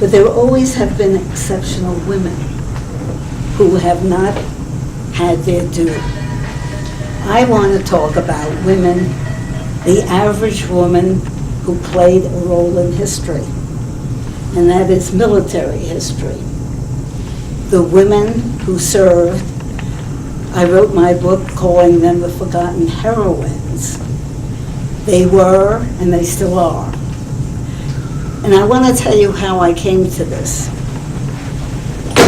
But there always have been exceptional women who have not had their due. I want to talk about women, the average woman who played a role in history, and that is military history. The women who served, I wrote my book calling them the forgotten heroines. They were, and they still are. And I want to tell you how I came to this.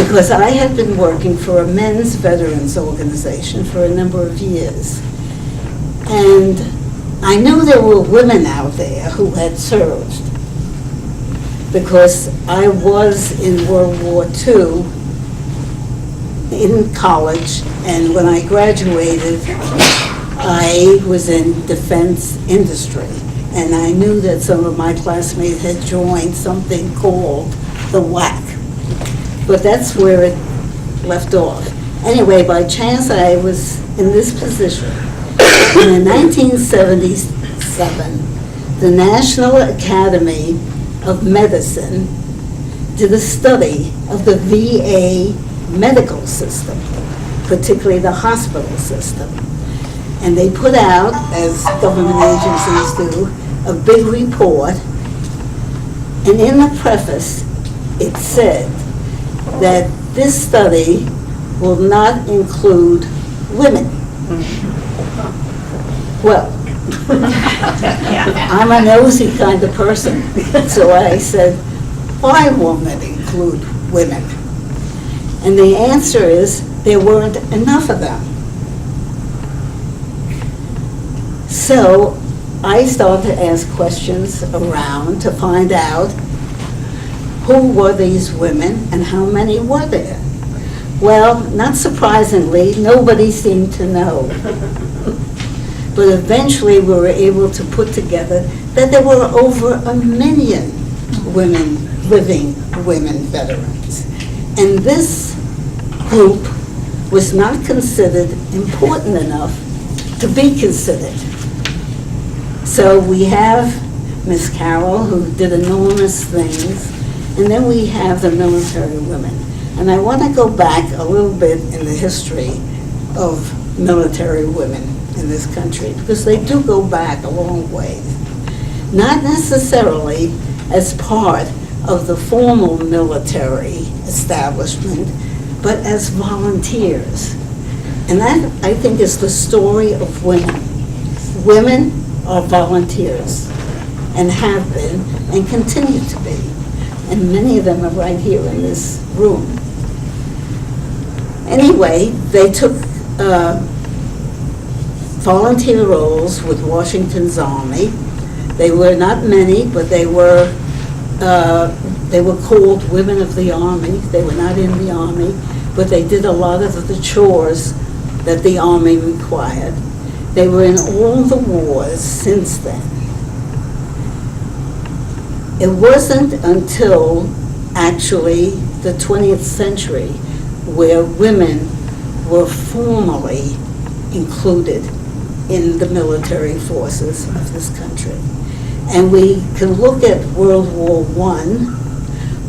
Because I had been working for a men's veterans organization for a number of years. And I knew there were women out there who had served. Because I was in World War II in college, and when I graduated, I was in defense industry. And I knew that some of my classmates had joined something called the WAC. But that's where it left off. Anyway, by chance, I was in this position. And in 1977, the National Academy of Medicine did a study of the VA medical system, particularly the hospital system. And they put out, as government agencies do, a big report. And in the preface, it said that this study will not include women. Well, I'm a nosy kind of person, so I said, why won't it include women? And the answer is, there weren't enough of them. So I started to ask questions around to find out who were these women and how many were there. Well, not surprisingly, nobody seemed to know. But eventually we were able to put together that there were over 1 million living women veterans. And this group was not considered important enough to be considered. So we have Miss Carol, who did enormous things, and then we have the military women. And I want to go back a little bit in the history of military women in this country, because they do go back a long way. Not necessarily as part of the formal military establishment, but as volunteers. And that, I think, is the story of women. Women are volunteers, and have been, and continue to be. And many of them are right here in this room. Anyway, they took volunteer roles with Washington's Army. They were not many, but they were called Women of the Army. They were not in the Army, but they did a lot of the chores that the Army required. They were in all the wars since then. It wasn't until actually the 20th century where women were formally included in the military forces of this country. And we can look at World War I,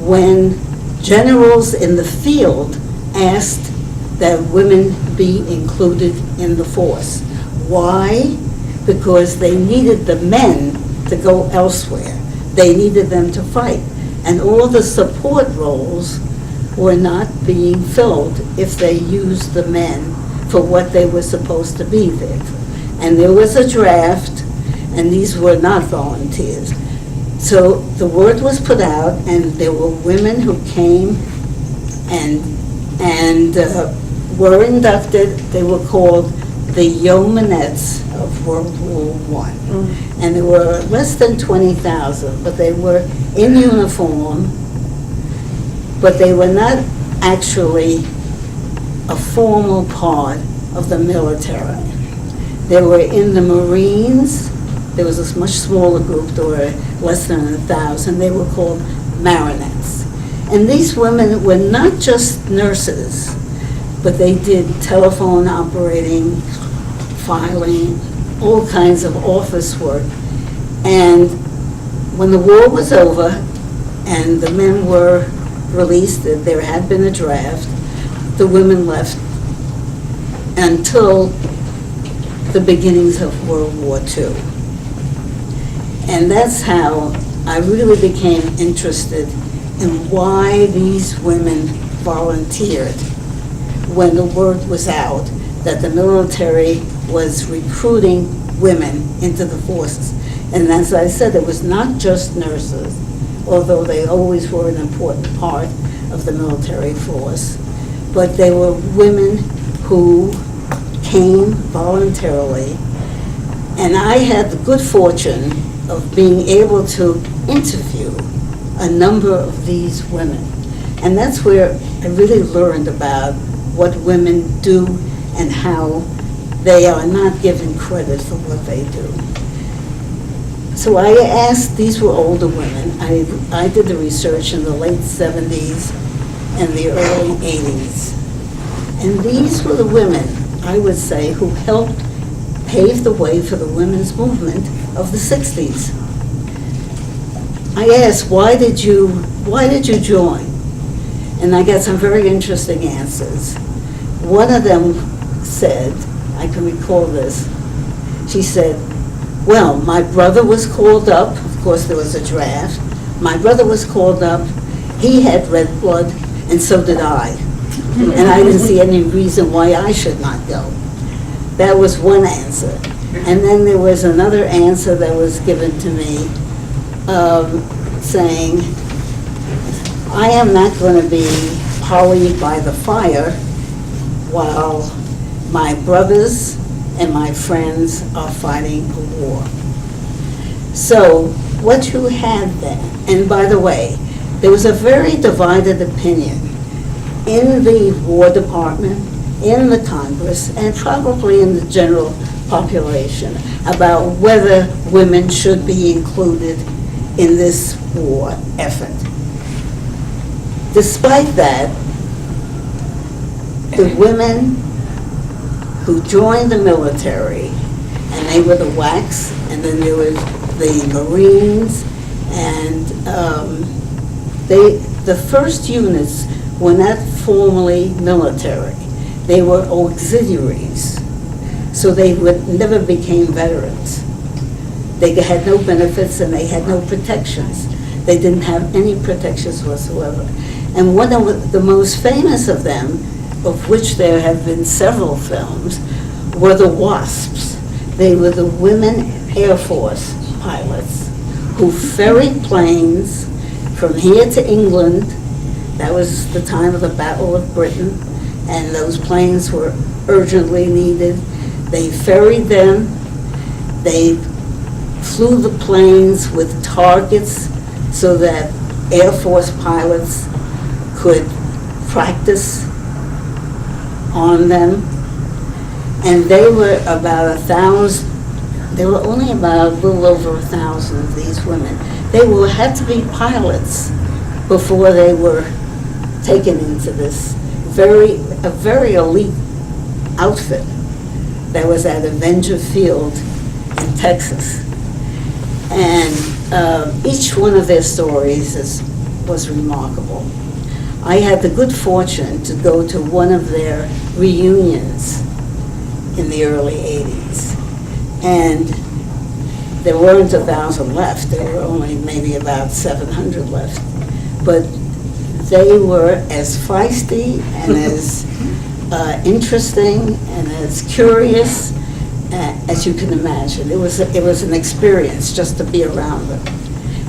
when generals in the field asked that women be included in the force. Why? Because they needed the men to go elsewhere. They needed them to fight. And all the support roles were not being filled if they used the men for what they were supposed to be there for. And there was a draft, and these were not volunteers. So the word was put out, and there were women who came and were inducted. They were called the Yeomanettes of World War I. And there were less than 20,000, but they were in uniform, but they were not actually a formal part of the military. They were in the Marines. There was a much smaller group. There were less than 1,000. They were called Marinettes. And these women were not just nurses, but they did telephone operating, filing, all kinds of office work. And when the war was over, and the men were released. There had been a draft. The women left until the beginnings of World War II. And that's how I really became interested in why these women volunteered when the word was out that the military was recruiting women into the forces. And as I said, it was not just nurses, although they always were an important part of the military force, but they were women who came voluntarily. And I had the good fortune of being able to interview a number of these women. And that's where I really learned about what women do and how they are not given credit for what they do. So I asked, these were older women. I did the research in the late 70s and the early 80s. And these were the women, I would say, who helped pave the way for the women's movement of the 60s. I asked, why did you join? And I got some very interesting answers. One of them said, I can recall this, she said, well, my brother was called up, of course there was a draft, my brother was called up, he had red blood, and so did I. And I didn't see any reason why I should not go. That was one answer. And then there was another answer that was given to me saying, I am not going to be hollowed by the fire while my brothers and my friends are fighting a war. So what you had then, and by the way, there was a very divided opinion in the War Department, in the Congress, and probably in the general population about whether women should be included in this war effort. Despite that, the women who joined the military, and they were the WACs, and then there was the Marines, and the first units were not formally military. They were auxiliaries, so they never became veterans. They had no benefits and they had no protections. They didn't have any protections whatsoever. And one of the most famous of them, of which there have been several films, were the WASPs. They were the women Air Force pilots who ferried planes from here to England. That was the time of the Battle of Britain, and those planes were urgently needed. They ferried them. They flew the planes with targets so that Air Force pilots could practice on them. And they were about 1,000, there were only about a little over 1,000 of these women. They had to be pilots before they were taken into this a very elite outfit that was at Avenger Field in Texas. And each one of their stories was remarkable. I had the good fortune to go to one of their reunions in the early 80s. And there weren't 1,000 left. There were only maybe about 700 left. But they were as feisty and as interesting and as curious as you can imagine. It was an experience just to be around them.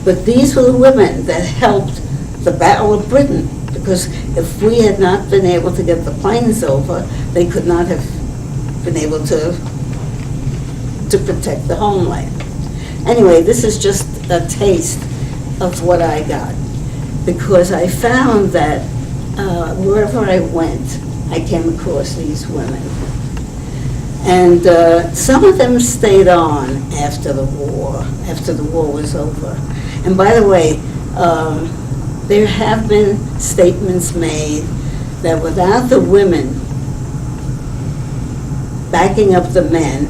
But these were the women that helped the Battle of Britain, because if we had not been able to get the planes over, they could not have been able to protect the homeland. Anyway, this is just a taste of what I got, because I found that wherever I went, I came across these women. And some of them stayed on after the war was over. And by the way, there have been statements made that without the women backing up the men,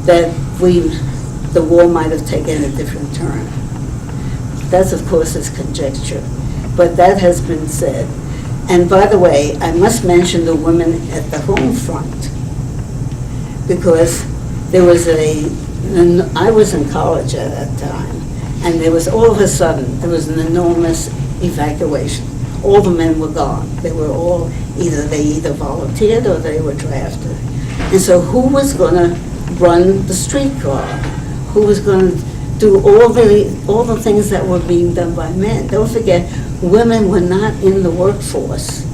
that the war might have taken a different turn. That, of course, is conjecture, but that has been said. And by the way, I must mention the women at the home front, because there was I was in college at that time, and there was all of a sudden, there was an enormous evacuation. All the men were gone. They were all, they either volunteered or they were drafted. And so who was going to run the streetcar? Who was going to do all the things that were being done by men? Don't forget, women were not in the workforce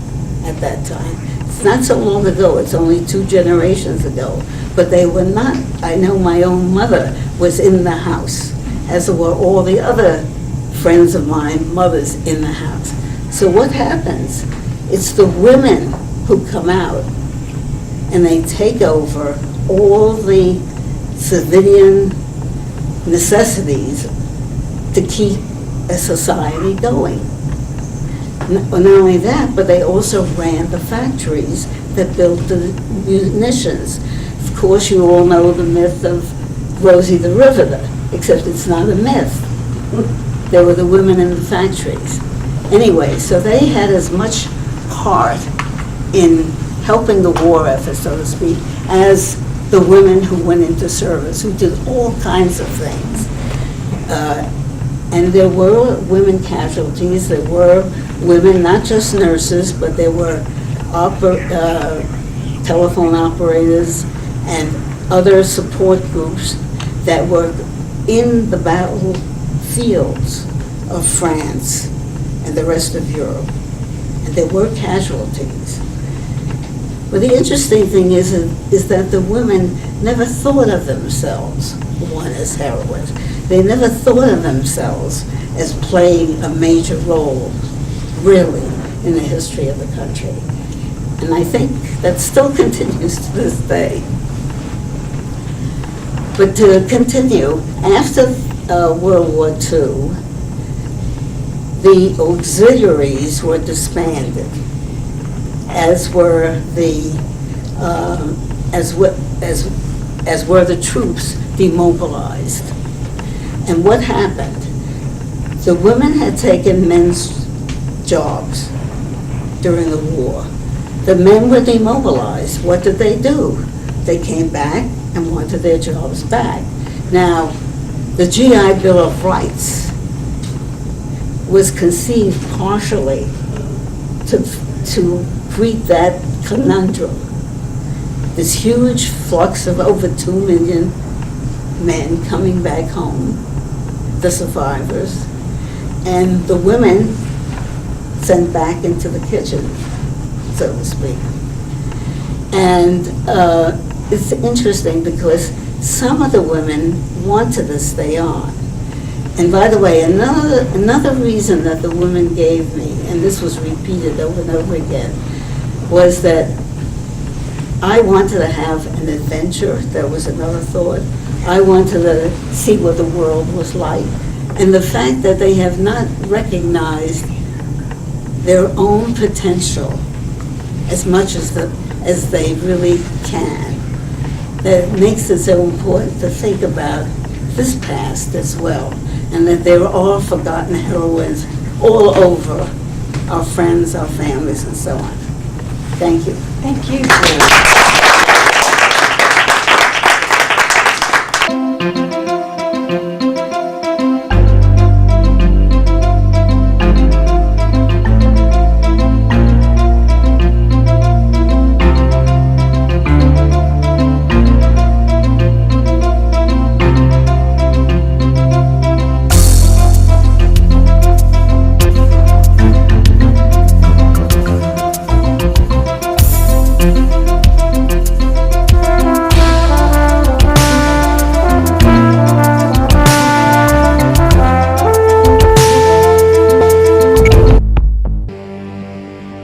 at that time. It's not so long ago, it's only 2 generations ago, but they were not. I know my own mother was in the house, as were all the other friends of mine, mothers in the house. So what happens? It's the women who come out and they take over all the civilian necessities to keep a society going. Not only that, but they also ran the factories that built the munitions. Of course, you all know the myth of Rosie the Riveter, except it's not a myth. There were the women in the factories. Anyway, so they had as much part in helping the war effort, so to speak, as the women who went into service, who did all kinds of things. And there were women casualties. There were women, not just nurses, but there were telephone operators and other support groups that were in the battlefields of France and the rest of Europe. And there were casualties. But the interesting thing is that the women never thought of themselves, one, as heroines. They never thought of themselves as playing a major role, really, in the history of the country. And I think that still continues to this day. But to continue, after World War II, the auxiliaries were disbanded, as were the troops demobilized. And what happened? The women had taken men's jobs during the war. The men were demobilized. What did they do? They came back and wanted their jobs back. Now, the GI Bill of Rights was conceived partially to greet that conundrum. This huge flux of over 2 million men coming back home, the survivors, and the women sent back into the kitchen, so to speak. And it's interesting because some of the women wanted to stay on. And by the way, another reason that the women gave me, and this was repeated over and over again, was that I wanted to have an adventure. That was another thought. I wanted to see what the world was like. And the fact that they have not recognized their own potential as much as they really can, that makes it so important to think about this past as well, and that there are forgotten heroines all over our friends, our families, and so on. Thank you. Thank you.